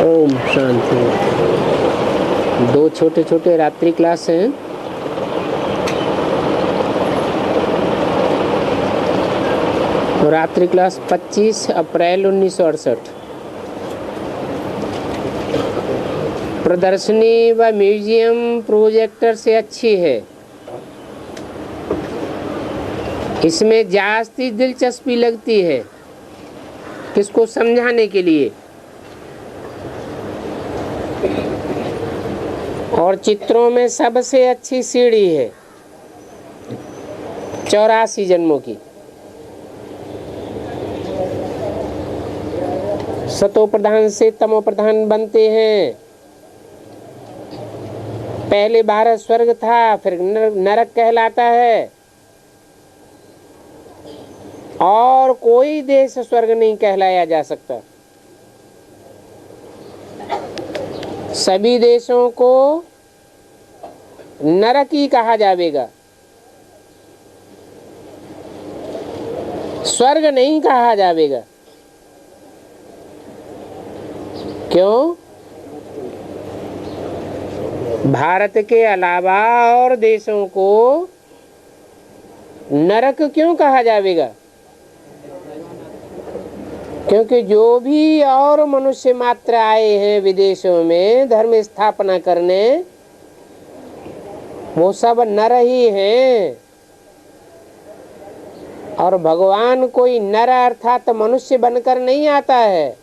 ओम शांति। दो छोटे छोटे रात्रि क्लास हैं। रात्रि क्लास 25 अप्रैल 1968। प्रदर्शनी व म्यूजियम प्रोजेक्टर से अच्छी है। इसमें जास्ती दिलचस्पी लगती है किसको समझाने के लिए, और चित्रों में सबसे अच्छी सीढ़ी है 84 जन्मों की। सतो प्रधान से तमो प्रधान बनते हैं। पहले भारत स्वर्ग था, फिर नरक कहलाता है, और कोई देश स्वर्ग नहीं कहलाया जा सकता। सभी देशों को नरक ही कहा जाएगा, स्वर्ग नहीं कहा जाएगा। क्यों? भारत के अलावा और देशों को नरक क्यों कहा जाएगा? क्योंकि जो भी और मनुष्य मात्र आए हैं विदेशों में धर्म स्थापना करने, वो सब नर ही हैं। और भगवान कोई नर अर्थात मनुष्य बनकर नहीं आता है।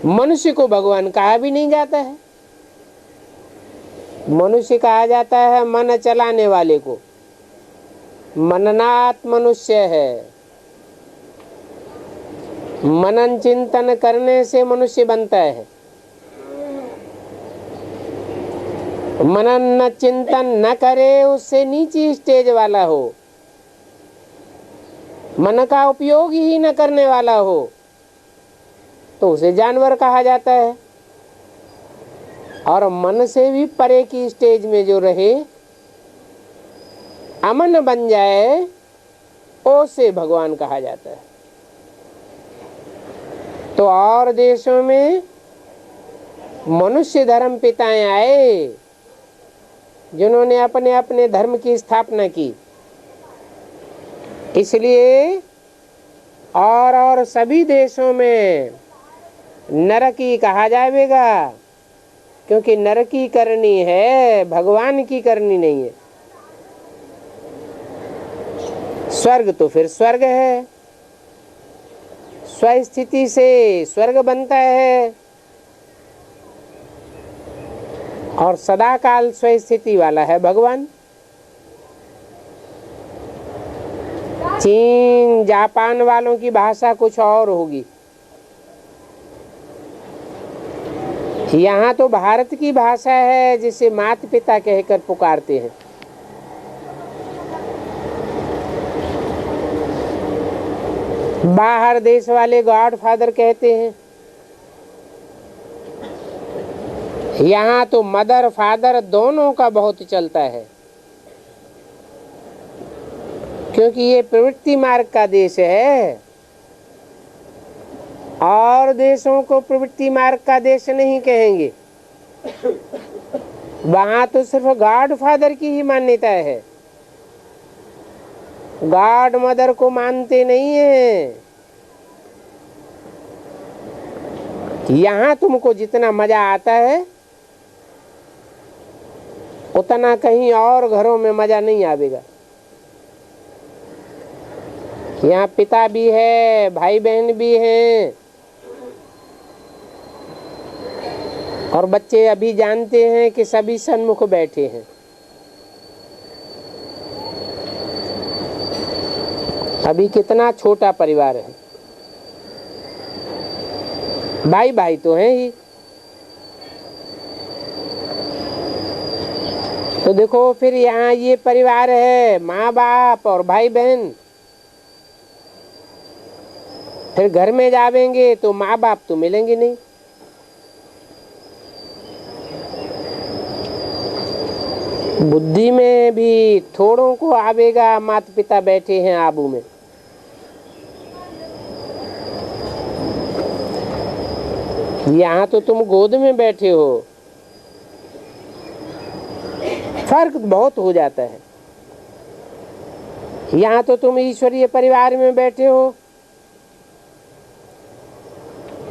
मनुष्य को भगवान कहा भी नहीं जाता है। मनुष्य कहा जाता है मन चलाने वाले को। मननात् मनुष्य है। मनन चिंतन करने से मनुष्य बनता है। मनन चिंतन न करे उससे नीची स्टेज वाला हो, मन का उपयोग ही न करने वाला हो, तो उसे जानवर कहा जाता है। और मन से भी परे की स्टेज में जो रहे, अमन बन जाए, उसे भगवान कहा जाता है। तो और देशों में मनुष्य धर्म पिताएं आए जिन्होंने अपने अपने धर्म की स्थापना की। इसलिए और सभी देशों में नरकी कहा जाएगा, क्योंकि नरकी करनी है, भगवान की करनी नहीं है। स्वर्ग तो फिर स्वर्ग है, स्वस्थिति से स्वर्ग बनता है, और सदा काल स्वस्थिति वाला है भगवान। चीन जापान वालों की भाषा कुछ और होगी। यहाँ तो भारत की भाषा है जिसे माता पिता कहकर पुकारते हैं। बाहर देश वाले गॉड फादर कहते हैं। यहाँ तो मदर फादर दोनों का बहुत चलता है, क्योंकि ये प्रवृत्ति मार्ग का देश है। और देशों को प्रवृत्ति मार्ग का देश नहीं कहेंगे। वहाँ तो सिर्फ गॉड फादर की ही मान्यता है, गॉड मदर को मानते नहीं है। यहाँ तुमको जितना मजा आता है उतना कहीं और घरों में मजा नहीं आवेगा। यहाँ पिता भी है, भाई बहन भी हैं, और बच्चे अभी जानते हैं कि सभी सन्मुख बैठे हैं। अभी कितना छोटा परिवार है, भाई भाई तो हैं ही। तो देखो फिर यहाँ ये परिवार है, माँ बाप और भाई बहन। फिर घर में जावेंगे तो माँ बाप तो मिलेंगे नहीं। बुद्धि में भी थोड़ों को आवेगा माता पिता बैठे हैं आबू में। यहाँ तो तुम गोद में बैठे हो, फर्क बहुत हो जाता है। यहाँ तो तुम ईश्वरीय परिवार में बैठे हो,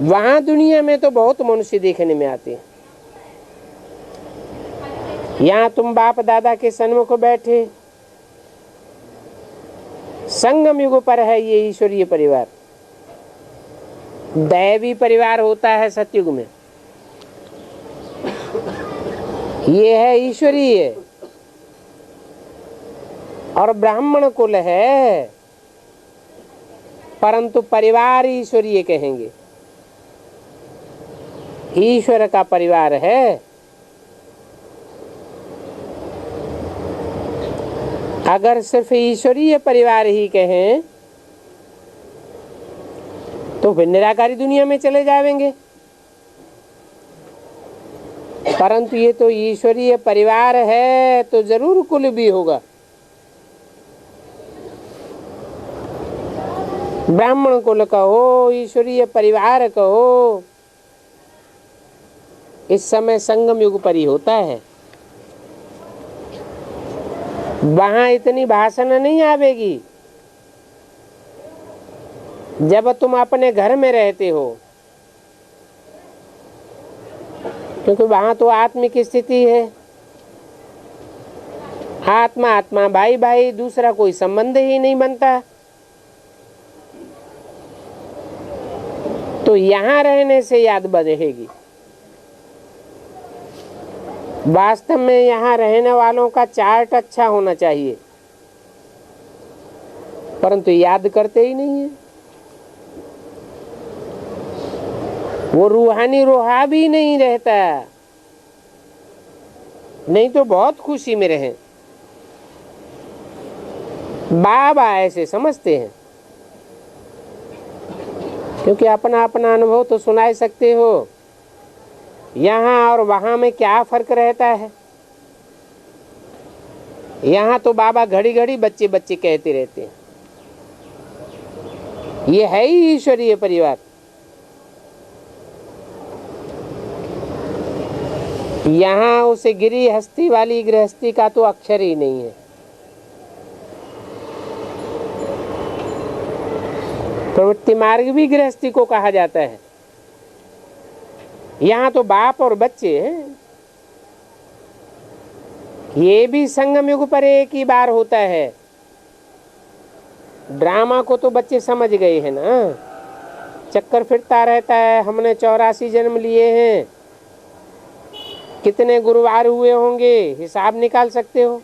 वहां दुनिया में तो बहुत मनुष्य देखने में आते हैं। यहाँ तुम बाप दादा के सन्मुख बैठे, संगम युग पर है ये ईश्वरीय परिवार। दैवी परिवार होता है सतयुग में, ये है ईश्वरीय। और ब्राह्मण कुल है, परंतु परिवार ईश्वरीय कहेंगे। ईश्वर का परिवार है। अगर सिर्फ ईश्वरीय परिवार ही कहें तो फिर निराकारी दुनिया में चले जाएंगे, परंतु ये तो ईश्वरीय परिवार है तो जरूर कुल भी होगा। ब्राह्मण कुल कहो, ईश्वरीय परिवार कहो, इस समय संगम युग पर ही होता है। वहां इतनी भाषण नहीं आवेगी जब तुम अपने घर में रहते हो, क्योंकि वहां तो आत्मिक स्थिति है। आत्मा आत्मा, भाई भाई, दूसरा कोई संबंध ही नहीं बनता। तो यहां रहने से याद बढ़ेगी। वास्तव में यहाँ रहने वालों का चार्ट अच्छा होना चाहिए, परंतु याद करते ही नहीं है। वो रूहानी रोहा भी नहीं रहता, नहीं तो बहुत खुशी में रहे। बाबा ऐसे समझते हैं, क्योंकि अपना अपना अनुभव तो सुना सकते हो। यहाँ और वहां में क्या फर्क रहता है? यहाँ तो बाबा घड़ी घड़ी बच्चे बच्चे कहते रहते हैं। ये है ही ईश्वरीय परिवार। यहाँ उसे गिरी हस्ती वाली गृहस्थी का तो अक्षर ही नहीं है। प्रवृत्ति मार्ग भी गृहस्थी को कहा जाता है। यहाँ तो बाप और बच्चे हैं। ये भी संगम युग पर एक ही बार होता है। ड्रामा को तो बच्चे समझ गए हैं ना। चक्कर फिरता रहता है, हमने 84 जन्म लिए हैं, कितने गुरुवार हुए होंगे हिसाब निकाल सकते हो,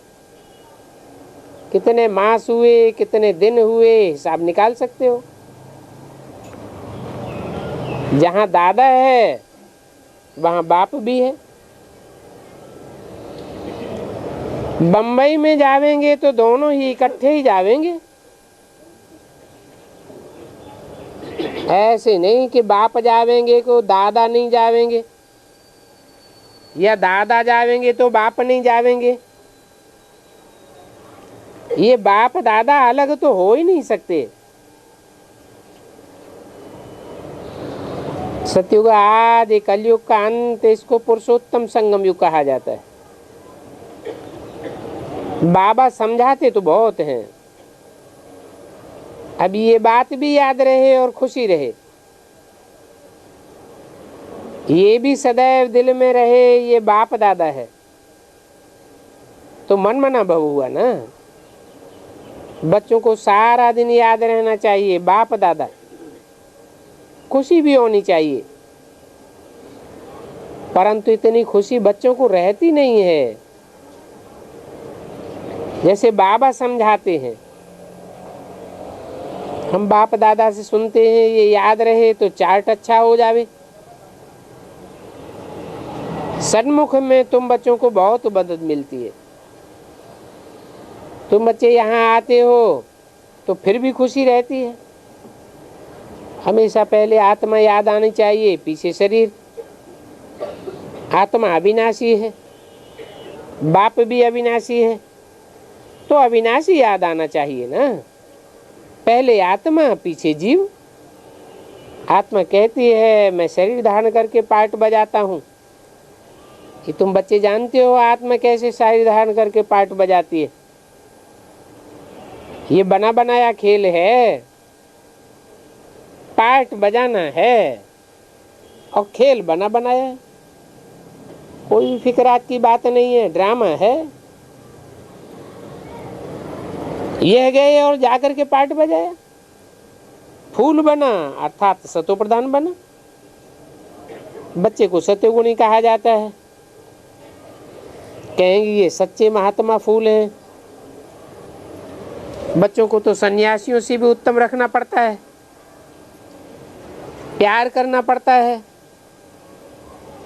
कितने मास हुए, कितने दिन हुए हिसाब निकाल सकते हो। जहाँ दादा है वहाँ बाप भी है। बंबई में जावेंगे तो दोनों ही इकट्ठे ही जावेंगे। ऐसे नहीं कि बाप जावेंगे को दादा नहीं जावेंगे, या दादा जावेंगे तो बाप नहीं जावेंगे। ये बाप दादा अलग तो हो ही नहीं सकते। सतयुग आदि कलयुग का अंत, इसको पुरुषोत्तम संगम युग कहा जाता है। बाबा समझाते तो बहुत हैं। अब ये बात भी याद रहे और खुशी रहे, ये भी सदैव दिल में रहे, ये बाप दादा है तो मन मना बहु हुआ ना। बच्चों को सारा दिन याद रहना चाहिए बाप दादा, खुशी भी होनी चाहिए, परंतु इतनी खुशी बच्चों को रहती नहीं है जैसे बाबा समझाते हैं। हम बाप दादा से सुनते हैं, ये याद रहे तो चार्ट अच्छा हो जावे। सन्मुख में तुम बच्चों को बहुत मदद मिलती है। तुम बच्चे यहाँ आते हो तो फिर भी खुशी रहती है। हमेशा पहले आत्मा याद आनी चाहिए, पीछे शरीर। आत्मा अविनाशी है, बाप भी अविनाशी है, तो अविनाशी याद आना चाहिए ना। पहले आत्मा पीछे जीव। आत्मा कहती है मैं शरीर धारण करके पार्ट बजाता हूँ। कि तुम बच्चे जानते हो आत्मा कैसे शरीर धारण करके पार्ट बजाती है? ये बना बनाया खेल है। पार्ट बजाना है और खेल बना बनाया है। कोई फिक्रात की बात नहीं है, ड्रामा है। यह गए और जाकर के पार्ट बजाया, फूल बना अर्थात सतो प्रधान बना। बच्चे को सत्वगुणी कहा जाता है। कहेंगे ये सच्चे महात्मा फूल हैं। बच्चों को तो सन्यासियों से भी उत्तम रखना पड़ता है, प्यार करना पड़ता है।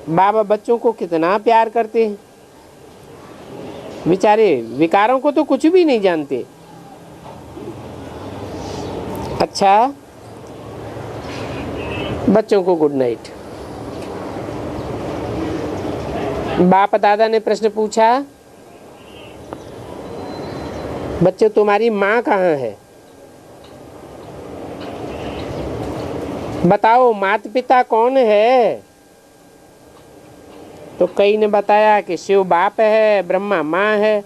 बाबा बच्चों को कितना प्यार करते हैं, बेचारे विकारों को तो कुछ भी नहीं जानते। अच्छा, बच्चों को गुड नाइट। बाप दादा ने प्रश्न पूछा, बच्चों तुम्हारी माँ कहाँ है? बताओ माता पिता कौन है? तो कई ने बताया कि शिव बाप है, ब्रह्मा माँ है।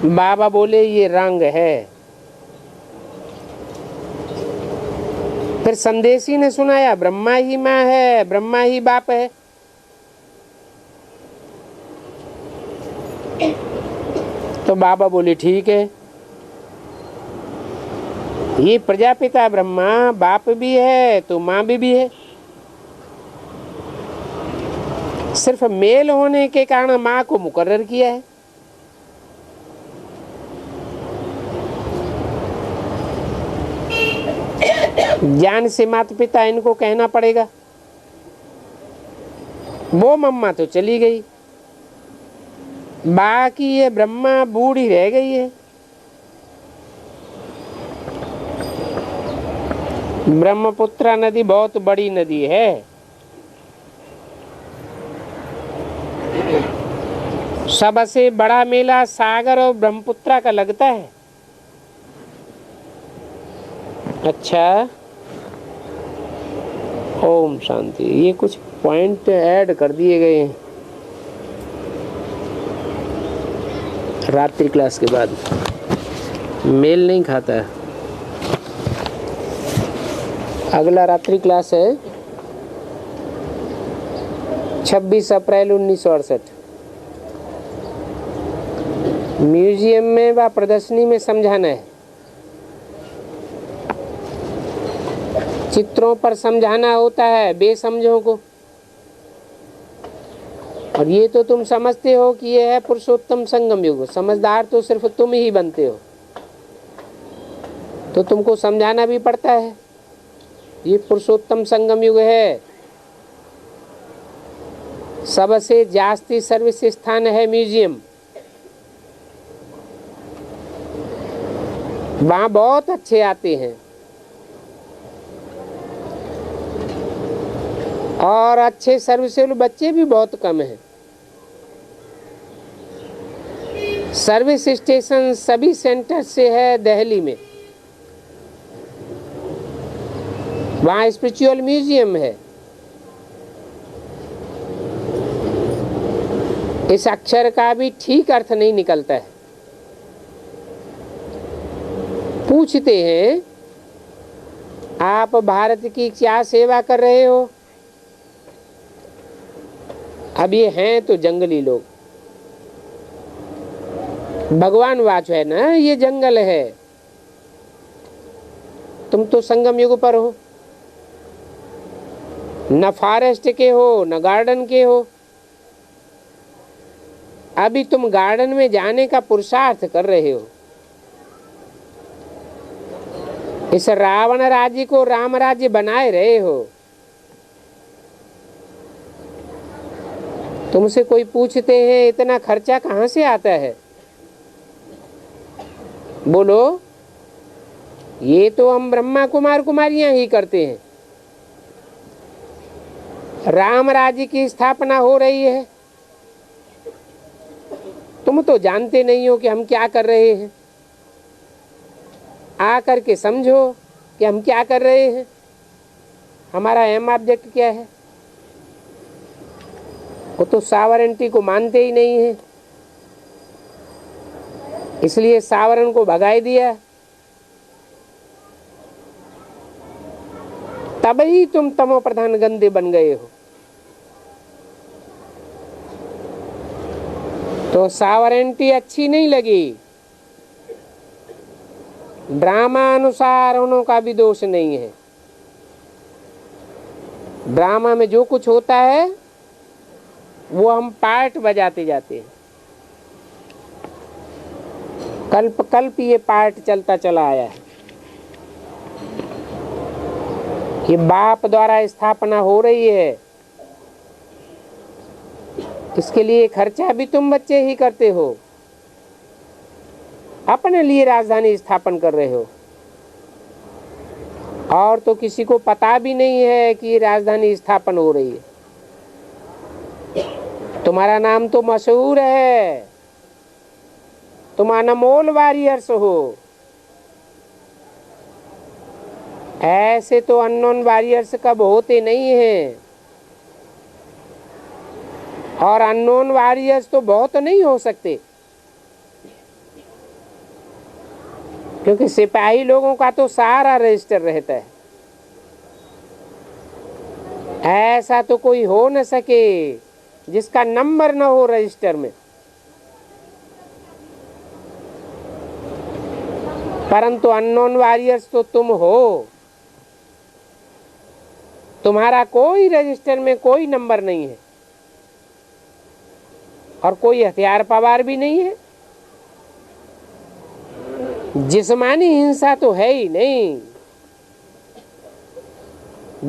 बाबा बोले ये रंग है। फिर संदेशी ने सुनाया ब्रह्मा ही माँ है, ब्रह्मा ही बाप है। तो बाबा बोले ठीक है, ये प्रजापिता ब्रह्मा बाप भी है तो माँ भी है। सिर्फ मेल होने के कारण माँ को मुकर्रर किया है। ज्ञान से माता पिता इनको कहना पड़ेगा। वो मम्मा तो चली गई, बाकी ये ब्रह्मा बूढ़ी रह गई है। ब्रह्मपुत्र नदी बहुत बड़ी नदी है। सबसे बड़ा मेला सागर और ब्रह्मपुत्र का लगता है। अच्छा, ओम शांति। ये कुछ पॉइंट ऐड कर दिए गए हैं रात्रि क्लास के बाद, मेल नहीं खाता है। अगला रात्रि क्लास है 26 अप्रैल 1968। म्यूजियम में व प्रदर्शनी में समझाना है। चित्रों पर समझाना होता है बेसमझों को। और ये तो तुम समझते हो कि ये है पुरुषोत्तम संगम युग। समझदार तो सिर्फ तुम ही बनते हो, तो तुमको समझाना भी पड़ता है। ये पुरुषोत्तम संगम युग है। सबसे जास्ती सर्विस स्थान है म्यूजियम। वहाँ बहुत अच्छे आते हैं और अच्छे सर्विसेबल बच्चे भी बहुत कम हैं। सर्विस स्टेशन सभी सेंटर से है दिल्ली में। वहाँ स्पिरिचुअल म्यूजियम है। इस अक्षर का भी ठीक अर्थ नहीं निकलता है। पूछते हैं आप भारत की क्या सेवा कर रहे हो? अब ये हैं तो जंगली लोग। भगवान वाच है ना, ये जंगल है। तुम तो संगम युग पर हो, न फॉरेस्ट के हो न गार्डन के हो। अभी तुम गार्डन में जाने का पुरुषार्थ कर रहे हो। इस रावण राज्य को राम राज्य बनाए रहे हो। तुमसे कोई पूछते हैं इतना खर्चा कहाँ से आता है? बोलो, ये तो हम ब्रह्मा कुमार कुमारियां ही करते हैं। राम राज्य की स्थापना हो रही है। तुम तो जानते नहीं हो कि हम क्या कर रहे हैं। आकर के समझो, कि हम क्या कर रहे हैं, हमारा एम ऑब्जेक्ट क्या है। वो तो सावरेंटी को मानते ही नहीं है, इसलिए सावरन को भगाई दिया। तब ही तुम तमो प्रधान गंदे बन गए हो। तो सावरेंटी अच्छी नहीं लगी। ड्रामा अनुसार उन्हों का भी दोष नहीं है। ड्रामा में जो कुछ होता है वो हम पार्ट बजाते जाते हैं। कल्प कल्प ये पार्ट चलता चला आया है। ये बाप द्वारा स्थापना हो रही है, इसके लिए खर्चा भी तुम बच्चे ही करते हो। अपने लिए राजधानी स्थापन कर रहे हो, और तो किसी को पता भी नहीं है कि ये राजधानी स्थापन हो रही है। तुम्हारा नाम तो मशहूर है, तुम अनमोल वॉरियर्स हो। ऐसे तो अननोन वॉरियर्स कब होते नहीं हैं, और अननोन वॉरियर्स तो बहुत नहीं हो सकते, क्योंकि सिपाही लोगों का तो सारा रजिस्टर रहता है। ऐसा तो कोई हो न सके जिसका नंबर न हो रजिस्टर में। परंतु अननोन वॉरियर्स तो तुम हो। तुम्हारा कोई रजिस्टर में कोई नंबर नहीं है, और कोई हथियार पवार भी नहीं है। जिस्मानी हिंसा तो है ही नहीं।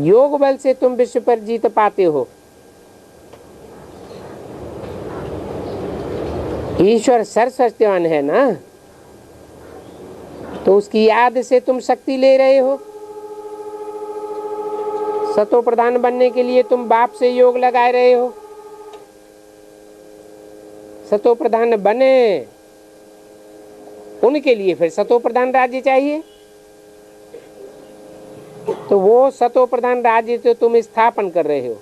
योग बल से तुम विश्व पर जीत पाते हो। ईश्वर सर्वशक्तिमान है ना, तो उसकी याद से तुम शक्ति ले रहे हो। सतो प्रधान बनने के लिए तुम बाप से योग लगाए रहे हो। सतो प्रधान बने, उनके लिए फिर सतो प्रधान राज्य चाहिए। तो वो सतो प्रधान राज्य तो तुम स्थापन कर रहे हो,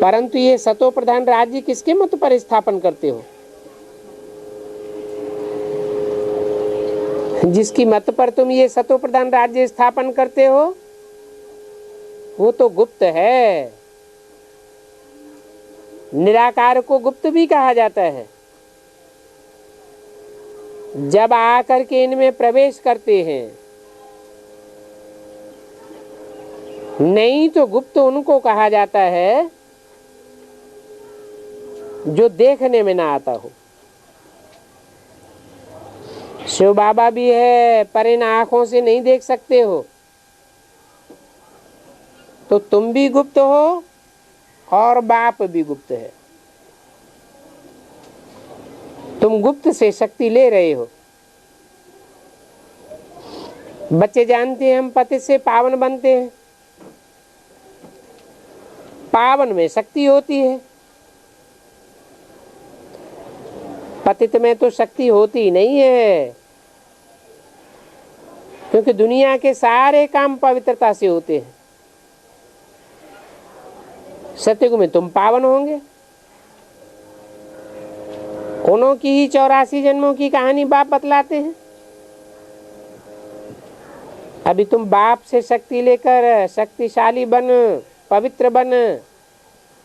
परंतु ये सतो प्रधान राज्य किसके मत पर स्थापन करते हो? जिसकी मत पर तुम ये सतो प्रधान राज्य स्थापन करते हो वो तो गुप्त है। निराकार को गुप्त भी कहा जाता है। जब आकर के इनमें प्रवेश करते हैं, नहीं तो गुप्त उनको कहा जाता है जो देखने में ना आता हो। शिव बाबा भी है, पर इन आंखों से नहीं देख सकते हो, तो तुम भी गुप्त हो और बाप भी गुप्त है। तुम गुप्त से शक्ति ले रहे हो। बच्चे जानते हैं हम पतित से पावन बनते हैं। पावन में शक्ति होती है, पतित में तो शक्ति होती नहीं है, क्योंकि दुनिया के सारे काम पवित्रता से होते हैं। सतयुग में तुम पावन होंगे। उन्हों की ही 84 जन्मों की कहानी बाप बतलाते हैं। अभी तुम बाप से शक्ति लेकर शक्तिशाली बन, पवित्र बन,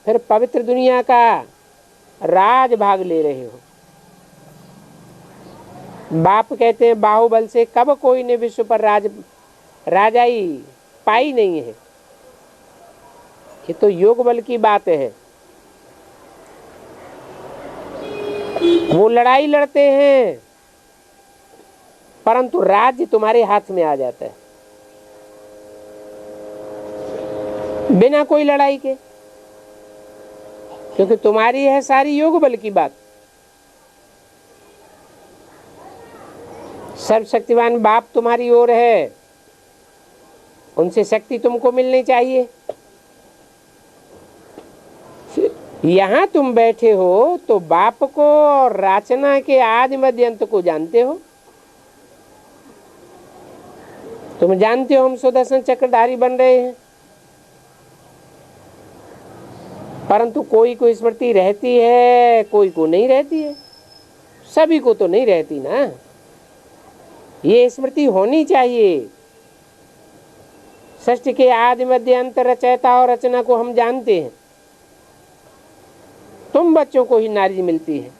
फिर पवित्र दुनिया का राज भाग ले रहे हो। बाप कहते हैं बाहुबल से कब कोई ने विश्व पर राजाई पाई नहीं है। ये तो योग बल की बात है। वो लड़ाई लड़ते हैं, परंतु राज्य तुम्हारे हाथ में आ जाता है बिना कोई लड़ाई के, क्योंकि तुम्हारी है सारी योग बल की बात। सर्वशक्तिवान बाप तुम्हारी ओर है, उनसे शक्ति तुमको मिलनी चाहिए। यहाँ तुम बैठे हो तो बाप को और रचना के आदि मध्य अंत को जानते हो। तुम जानते हो हम सुदर्शन चक्रधारी बन रहे हैं, परंतु कोई को स्मृति रहती है, कोई को नहीं रहती है। सभी को तो नहीं रहती ना। ये स्मृति होनी चाहिए। सृष्टि के आदि मध्य अंत रचयिता और रचना को हम जानते हैं। तुम बच्चों को ही नॉलेज मिलती है,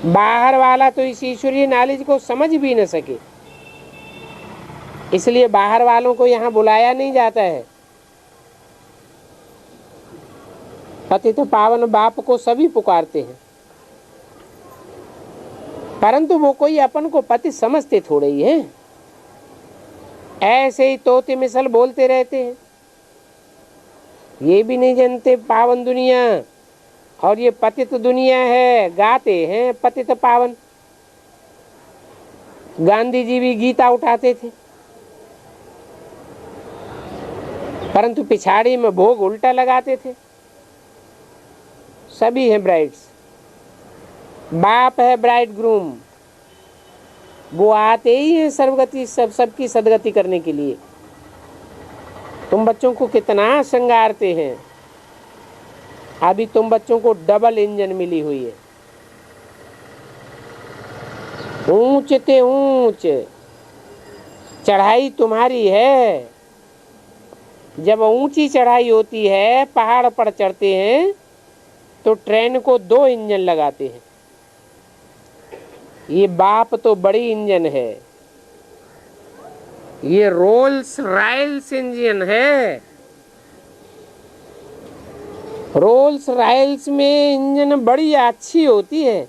बाहर वाला तो इस ईश्वरीय नॉलेज को समझ भी न सके, इसलिए बाहर वालों को यहाँ बुलाया नहीं जाता है। पतित पावन बाप को सभी पुकारते हैं, परंतु वो कोई अपन को पति समझते थोड़े ही है। ऐसे ही तोते मिसल बोलते रहते हैं, ये भी नहीं जानते पावन दुनिया और ये पतित दुनिया है। गाते हैं पतित पावन। गांधी जी भी गीता उठाते थे, परंतु पिछाड़ी में भोग उल्टा लगाते थे। सभी हैं ब्राइड्स, बाप है ब्राइड ग्रूम, वो आते ही हैं सर्वगति सबकी सदगति करने के लिए। तुम बच्चों को कितना श्रृंगारते हैं। अभी तुम बच्चों को डबल इंजन मिली हुई है, ऊंच ते ऊंच चढ़ाई तुम्हारी है। जब ऊंची चढ़ाई होती है, पहाड़ पर चढ़ते हैं तो ट्रेन को 2 इंजन लगाते हैं। ये बाप तो बड़ी इंजन है, ये रोल्स रॉयल्स इंजन है। रोल्स रॉयल्स में इंजन बड़ी अच्छी होती है,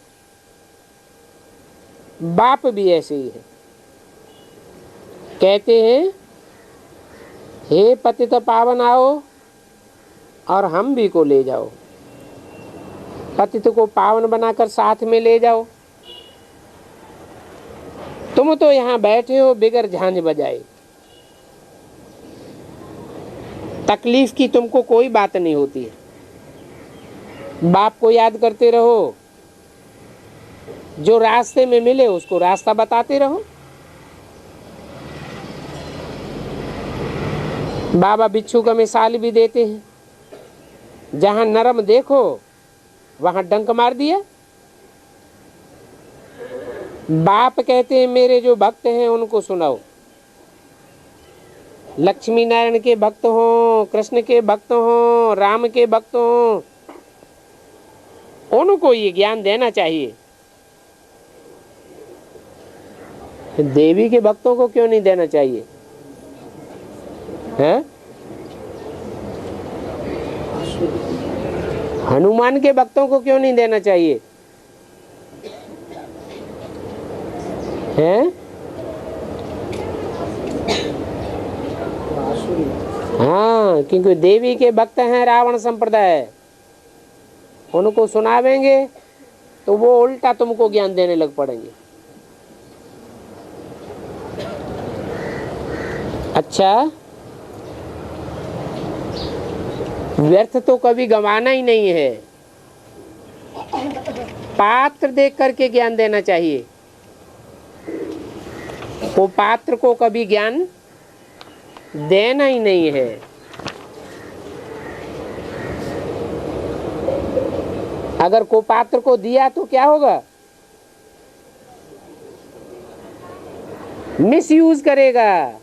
बाप भी ऐसे ही है। कहते हैं हे पतित पावन आओ और हम भी को ले जाओ, पतित को पावन बनाकर साथ में ले जाओ। तुम तो यहाँ बैठे हो बिगर झांझ बजाए, तकलीफ की तुमको कोई बात नहीं होती है। बाप को याद करते रहो, जो रास्ते में मिले उसको रास्ता बताते रहो। बाबा बिच्छू का मिसाल भी देते हैं, जहां नरम देखो वहां डंक मार दिया। बाप कहते हैं मेरे जो भक्त हैं उनको सुनाओ, लक्ष्मी नारायण के भक्त हों, कृष्ण के भक्त हों, राम के भक्त हों, उनको ये ज्ञान देना चाहिए। देवी के भक्तों को क्यों नहीं देना चाहिए है? हनुमान के भक्तों को क्यों नहीं देना चाहिए है? हाँ, क्योंकि देवी के भक्त हैं रावण संप्रदाय, उनको सुनावेंगे तो वो उल्टा तुमको ज्ञान देने लग पड़ेंगे। अच्छा, व्यर्थ तो कभी गंवाना ही नहीं है, पात्र देख करके ज्ञान देना चाहिए। वो पात्र को कभी ज्ञान देना ही नहीं है। अगर को पात्र को दिया तो क्या होगा? मिसयूज करेगा।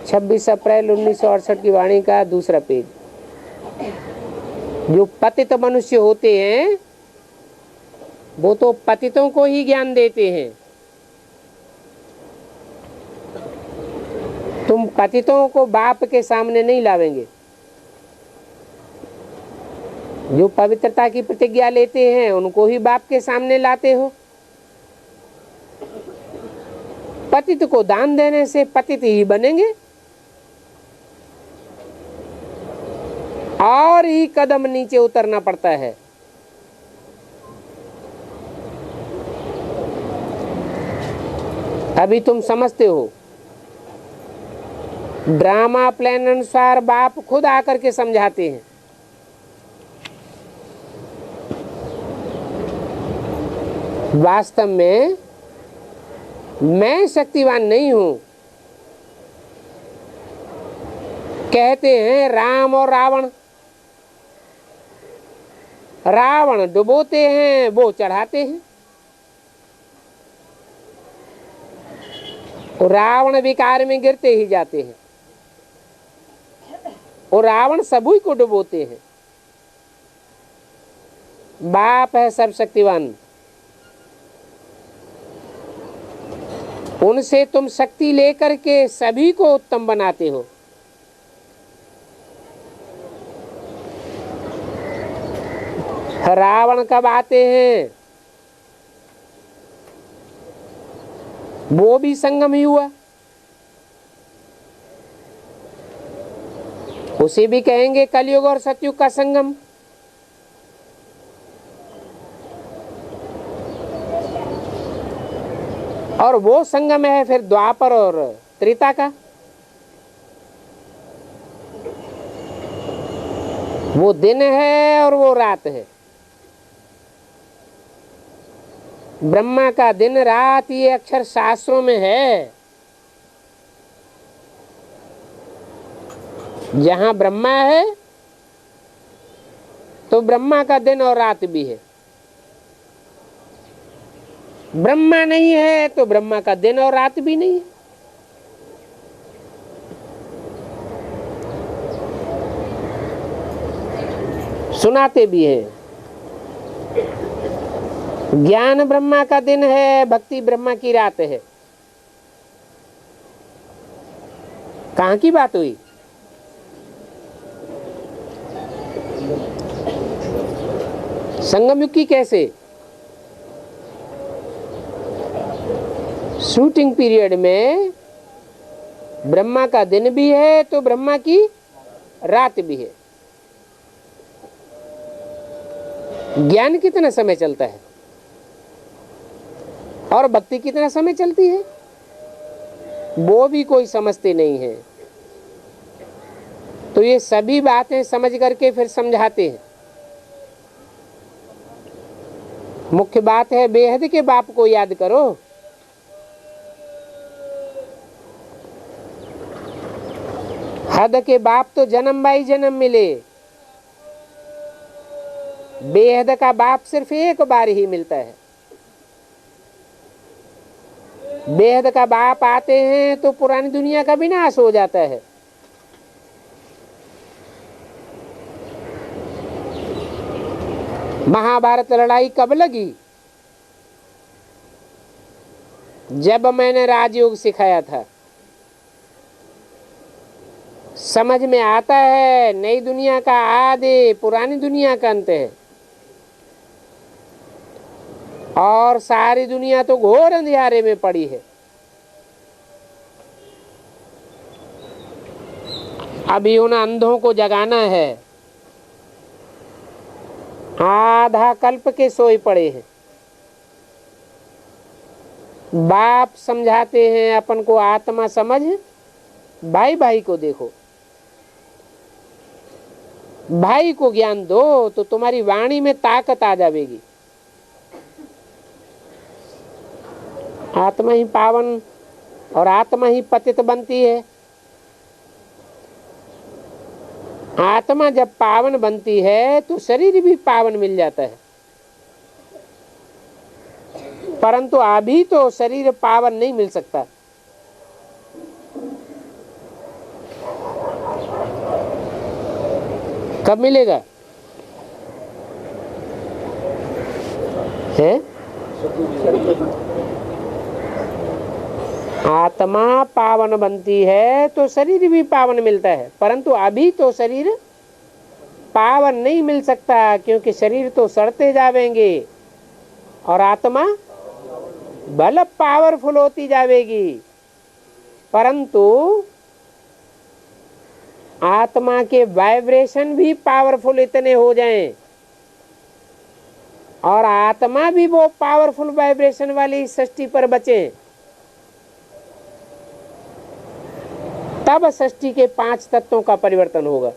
26 अप्रैल 1968 की वाणी का दूसरा पेज। जो पतित मनुष्य होते हैं वो तो पतितों को ही ज्ञान देते हैं। तुम पतितों को बाप के सामने नहीं लावेंगे। जो पवित्रता की प्रतिज्ञा लेते हैं उनको ही बाप के सामने लाते हो। पतित को दान देने से पतित ही बनेंगे और ही कदम नीचे उतरना पड़ता है। अभी तुम समझते हो, ड्रामा प्लान अनुसार बाप खुद आकर के समझाते हैं। वास्तव में मैं शक्तिवान नहीं हूं। कहते हैं राम और रावण, रावण डुबोते हैं, वो चढ़ाते हैं। रावण विकार में गिरते ही जाते हैं और रावण सभी को डुबोते हैं। बाप है सर्वशक्तिवान, उनसे तुम शक्ति लेकर के सभी को उत्तम बनाते हो। रावण कब आते हैं? वो भी संगम ही हुआ, उसे भी कहेंगे कलयुग और सतयुग का संगम। और वो संगम है फिर द्वापर और त्रेता का। वो दिन है और वो रात है। ब्रह्मा का दिन रात ये अक्षर शास्त्रों में है। जहां ब्रह्मा है तो ब्रह्मा का दिन और रात भी है। ब्रह्मा नहीं है तो ब्रह्मा का दिन और रात भी नहीं है। सुनाते भी है, ज्ञान ब्रह्मा का दिन है, भक्ति ब्रह्मा की रात है। कहां की बात हुई? संगम युग की कैसे? शूटिंग पीरियड में ब्रह्मा का दिन भी है तो ब्रह्मा की रात भी है। ज्ञान कितना समय चलता है और भक्ति कितना समय चलती है, वो भी कोई समझते नहीं है। तो ये सभी बातें समझ करके फिर समझाते हैं। मुख्य बात है बेहद के बाप को याद करो। हद के बाप तो जन्म बाई जन्म मिले, बेहद का बाप सिर्फ एक बार ही मिलता है। बेहद का बाप आते हैं तो पुरानी दुनिया का विनाश हो जाता है। महाभारत लड़ाई कब लगी? जब मैंने राजयोग सिखाया था। समझ में आता है नई दुनिया का आदि, पुरानी दुनिया का अंत है। और सारी दुनिया तो घोर अंधियारे में पड़ी है। अभी उन अंधों को जगाना है। आधा कल्प के सोए पड़े हैं। बाप समझाते हैं अपन को आत्मा समझ, भाई भाई को देखो, भाई को ज्ञान दो तो तुम्हारी वाणी में ताकत आ जाएगी। आत्मा ही पावन और आत्मा ही पतित बनती है। आत्मा जब पावन बनती है तो शरीर भी पावन मिल जाता है। परंतु अभी तो शरीर पावन नहीं मिल सकता। कब मिलेगा? है? आत्मा पावन बनती है तो शरीर भी पावन मिलता है, परंतु अभी तो शरीर पावन नहीं मिल सकता, क्योंकि शरीर तो सड़ते जावेंगे और आत्मा बल पावरफुल होती जाएगी। परंतु आत्मा के वाइब्रेशन भी पावरफुल इतने हो जाएं और आत्मा भी वो पावरफुल वाइब्रेशन वाली सृष्टि पर बचे, तब सृष्टि के 5 तत्वों का परिवर्तन होगा।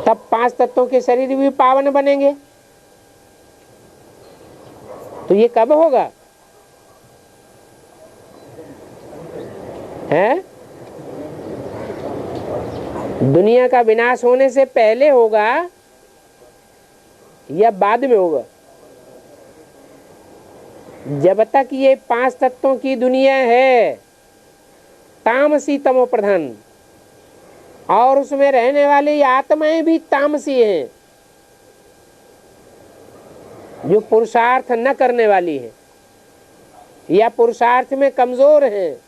तब 5 तत्वों के शरीर भी पावन बनेंगे। तो ये कब होगा? है? दुनिया का विनाश होने से पहले होगा या बाद में होगा? जब तक ये 5 तत्वों की दुनिया है, तामसी तमो प्रधान, और उसमें रहने वाली आत्माएं भी तामसी हैं, जो पुरुषार्थ न करने वाली है या पुरुषार्थ में कमजोर है,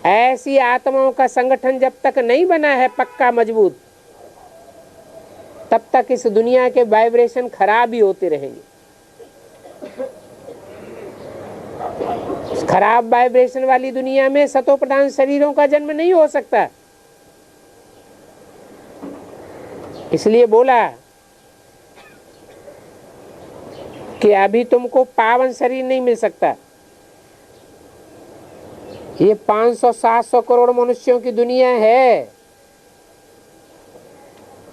ऐसी आत्माओं का संगठन जब तक नहीं बना है पक्का मजबूत, तब तक इस दुनिया के वाइब्रेशन खराब ही होते रहेंगे। खराब वाइब्रेशन वाली दुनिया में सतो प्रधान शरीरों का जन्म नहीं हो सकता। इसलिए बोला कि अभी तुमको पावन शरीर नहीं मिल सकता। ये 500-700 करोड़ मनुष्यों की दुनिया है,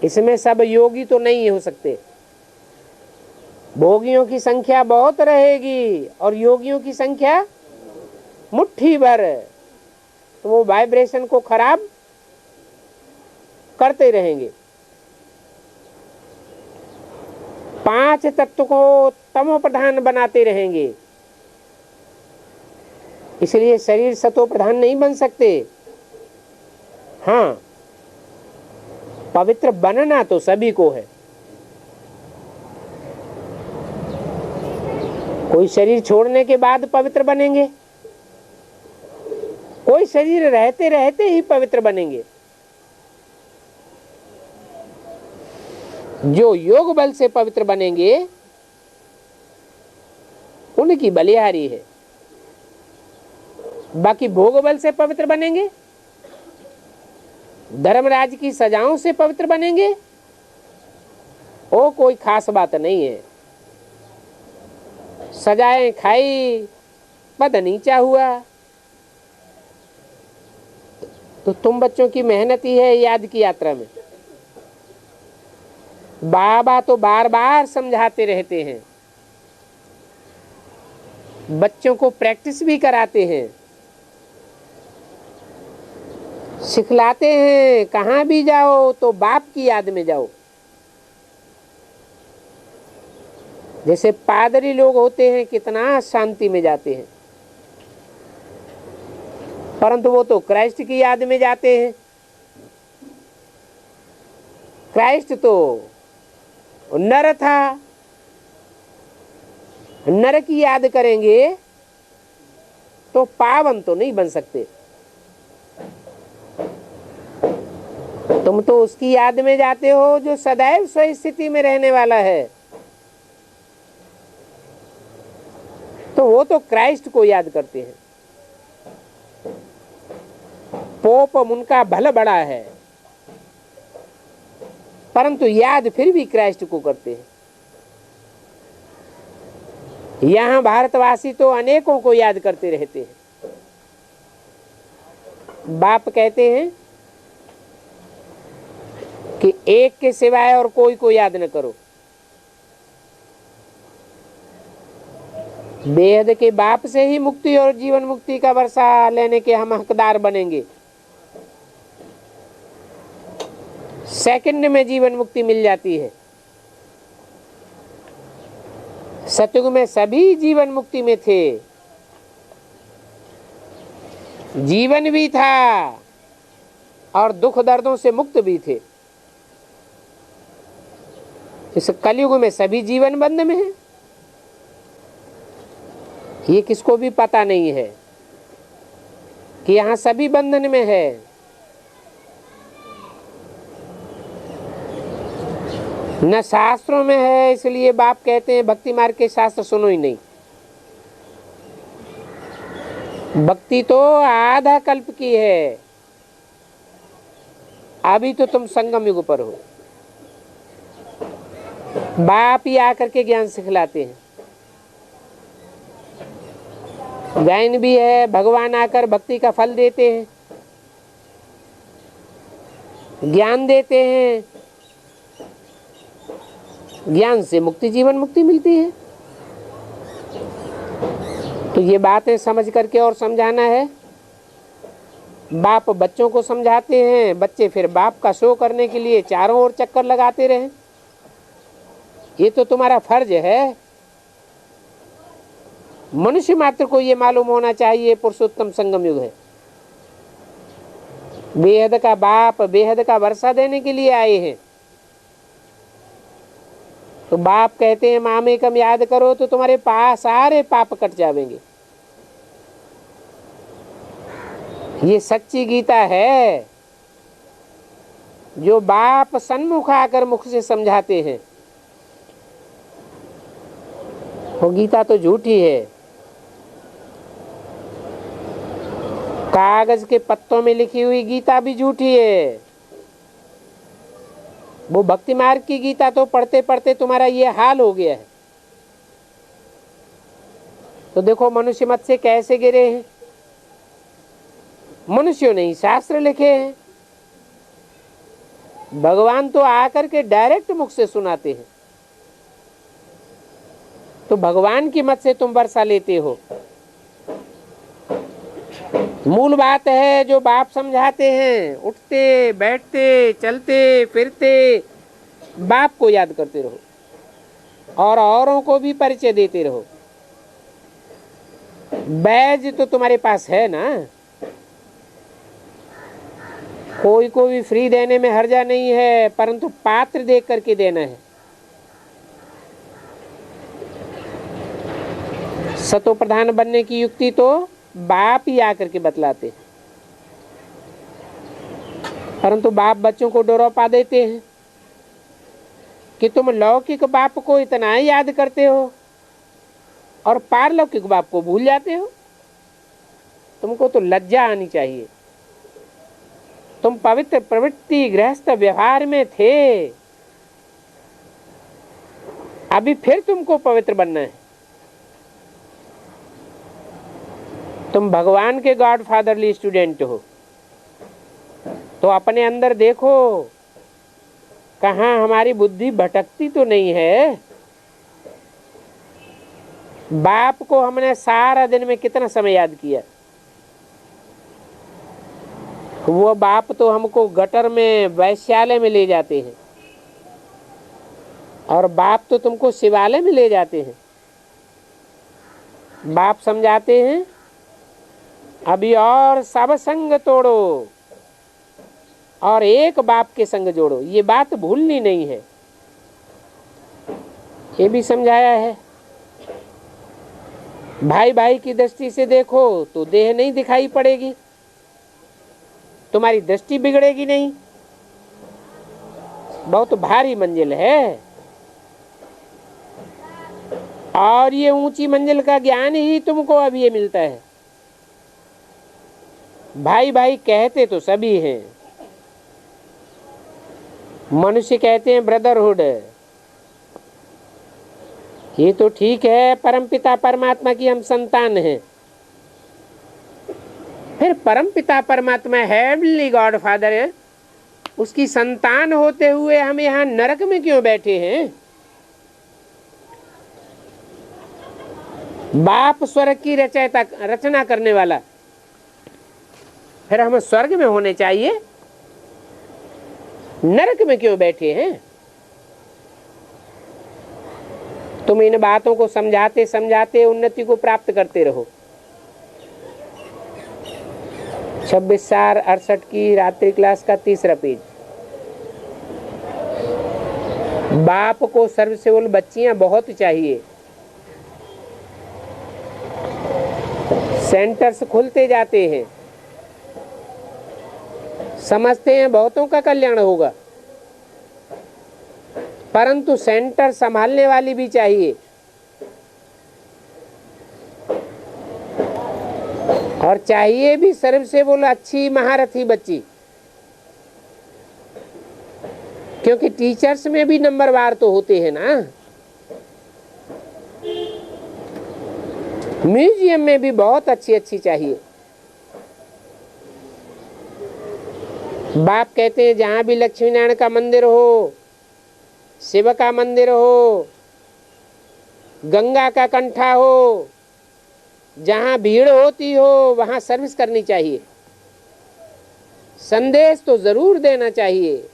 इसमें सब योगी तो नहीं हो सकते। भोगियों की संख्या बहुत रहेगी और योगियों की संख्या मुट्ठी भर, तो वो वाइब्रेशन को खराब करते रहेंगे। 5 तत्व को तमो प्रधान बनाते रहेंगे। इसलिए शरीर सतो प्रधान नहीं बन सकते। हाँ, पवित्र बनना तो सभी को है। कोई शरीर छोड़ने के बाद पवित्र बनेंगे, कोई शरीर रहते रहते ही पवित्र बनेंगे। जो योग बल से पवित्र बनेंगे उनकी बलिहारी है। बाकी भोग बल से पवित्र बनेंगे, धर्मराज की सजाओं से पवित्र बनेंगे, वो कोई खास बात नहीं है। सजाएं खाई, पद नीचा हुआ, तो तुम बच्चों की मेहनत ही है याद की यात्रा में। बाबा तो बार बार समझाते रहते हैं, बच्चों को प्रैक्टिस भी कराते हैं, सिखलाते हैं। कहाँ भी जाओ तो बाप की याद में जाओ। जैसे पादरी लोग होते हैं, कितना शांति में जाते हैं, परंतु वो तो क्राइस्ट की याद में जाते हैं। क्राइस्ट तो नर था, नर की याद करेंगे तो पावन तो नहीं बन सकते। तुम तो उसकी याद में जाते हो जो सदैव स्व स्थिति में रहने वाला है। तो वो तो क्राइस्ट को याद करते हैं। पोप उनका भला बड़ा है, परंतु याद फिर भी क्राइस्ट को करते हैं। यहां भारतवासी तो अनेकों को याद करते रहते हैं। बाप कहते हैं कि एक के सिवाय और कोई को याद न करो। बेहद के बाप से ही मुक्ति और जीवन मुक्ति का वर्षा लेने के हम हकदार बनेंगे। सेकंड में जीवन मुक्ति मिल जाती है। सतयुग में सभी जीवन मुक्ति में थे, जीवन भी था और दुख दर्दों से मुक्त भी थे। इस कलयुग में सभी जीवन बंध में है। ये किसको भी पता नहीं है कि यहां सभी बंधन में है। न शास्त्रों में है, इसलिए बाप कहते हैं भक्ति मार्ग के शास्त्र सुनो ही नहीं। भक्ति तो आधा कल्प की है, अभी तो तुम संगम युग पर हो। बाप ही आकर के ज्ञान सिखलाते हैं। ज्ञान भी है, भगवान आकर भक्ति का फल देते हैं, ज्ञान देते हैं। ज्ञान से मुक्ति, जीवन मुक्ति मिलती है। तो ये बातें समझ करके और समझाना है। बाप बच्चों को समझाते हैं, बच्चे फिर बाप का शो करने के लिए चारों ओर चक्कर लगाते रहे। ये तो तुम्हारा फर्ज है। मनुष्य मात्र को ये मालूम होना चाहिए पुरुषोत्तम संगम युग है। बेहद का बाप बेहद का वर्षा देने के लिए आए हैं। तो बाप कहते हैं मामेकम याद करो तो तुम्हारे पास सारे पाप कट जाएंगे। ये सच्ची गीता है जो बाप सन्मुख आकर मुख से समझाते हैं। वो गीता तो झूठी है। कागज के पत्तों में लिखी हुई गीता भी झूठी है। वो भक्ति मार्ग की गीता तो पढ़ते पढ़ते तुम्हारा ये हाल हो गया है। तो देखो मनुष्य मत से कैसे गिरे हैं। मनुष्यों ने ही शास्त्र लिखे हैं। भगवान तो आकर के डायरेक्ट मुख से सुनाते हैं। तो भगवान की मत से तुम वर्षा लेते हो। मूल बात है जो बाप समझाते हैं, उठते बैठते चलते फिरते बाप को याद करते रहो और औरों को भी परिचय देते रहो। बैज तो तुम्हारे पास है ना, कोई को भी फ्री देने में हर्जा नहीं है, परंतु पात्र देख करके देना है। सतो प्रधान बनने की युक्ति तो बाप ही आकर के बतलाते हैं, परंतु बाप बच्चों को डोरा पा देते हैं कि तुम लौकिक बाप को इतना ही याद करते हो और पारलौकिक बाप को भूल जाते हो। तुमको तो लज्जा आनी चाहिए। तुम पवित्र प्रवृत्ति गृहस्थ व्यवहार में थे, अभी फिर तुमको पवित्र बनना है। तुम भगवान के गॉडफादरली स्टूडेंट हो, तो अपने अंदर देखो कहाँ हमारी बुद्धि भटकती तो नहीं है। बाप को हमने सारा दिन में कितना समय याद किया। वो बाप तो हमको गटर में वैश्यालय में ले जाते हैं और बाप तो तुमको शिवालय में ले जाते हैं। बाप समझाते हैं अभी और सब संग तोड़ो और एक बाप के संग जोड़ो। ये बात भूलनी नहीं है, ये भी समझाया है। भाई भाई की दृष्टि से देखो तो देह नहीं दिखाई पड़ेगी, तुम्हारी दृष्टि बिगड़ेगी नहीं। बहुत भारी मंजिल है और ये ऊंची मंजिल का ज्ञान ही तुमको अब ये मिलता है। भाई भाई कहते तो सभी हैं, मनुष्य कहते हैं ब्रदरहुड, ये तो ठीक है, परमपिता परमात्मा की हम संतान हैं। फिर परमपिता परमात्मा हेवनली गॉड फादर है, उसकी संतान होते हुए हम यहाँ नरक में क्यों बैठे हैं? बाप स्वर्ग की रचना करने वाला, फिर हम स्वर्ग में होने चाहिए, नरक में क्यों बैठे हैं? तुम इन बातों को समझाते समझाते उन्नति को प्राप्त करते रहो। 26/4/68 की रात्रि क्लास का 3रा पेज। बाप को सर्वसेवल बच्चियां बहुत चाहिए। सेंटर्स खुलते जाते हैं, समझते हैं बहुतों का कल्याण होगा, परंतु सेंटर संभालने वाली भी चाहिए और चाहिए भी सर्व से बोलो अच्छी महारथी बच्ची, क्योंकि टीचर्स में भी नंबरवार तो होते हैं ना। म्यूजियम में भी बहुत अच्छी अच्छी चाहिए। बाप कहते हैं जहां भी लक्ष्मी नारायण का मंदिर हो, शिव का मंदिर हो, गंगा का कंठा हो, जहां भीड़ होती हो वहां सर्विस करनी चाहिए, संदेश तो जरूर देना चाहिए।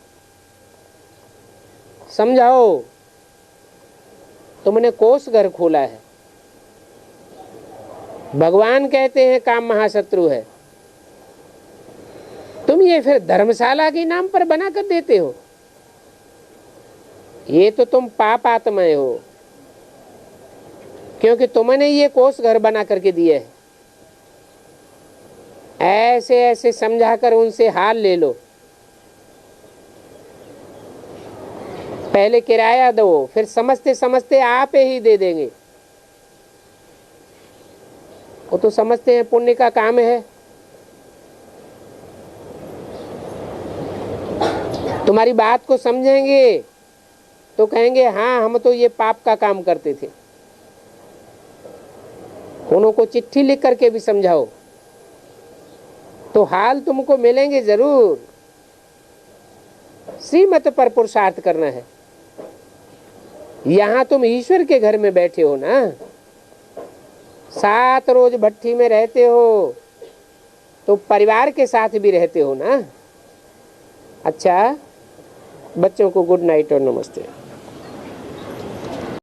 समझाओ, तुमने कोष घर खोला है, भगवान कहते हैं काम महाशत्रु है, तुम ये फिर धर्मशाला के नाम पर बना कर देते हो। ये तो तुम पाप आत्माएं हो, क्योंकि तुमने ये कोष घर बना करके दिए है। ऐसे ऐसे समझाकर उनसे हाल ले लो। पहले किराया दो, फिर समझते समझते आप ही दे देंगे। वो तो समझते हैं पुण्य का काम है। तुम्हारी बात को समझेंगे तो कहेंगे हाँ हम तो ये पाप का काम करते थे। उनको चिट्ठी लिख करके भी समझाओ तो हाल तुमको मिलेंगे जरूर। श्रीमत पर पुरुषार्थ करना है। यहां तुम ईश्वर के घर में बैठे हो ना, 7 रोज भट्टी में रहते हो तो परिवार के साथ भी रहते हो ना। अच्छा, बच्चों को गुड नाइट और नमस्ते।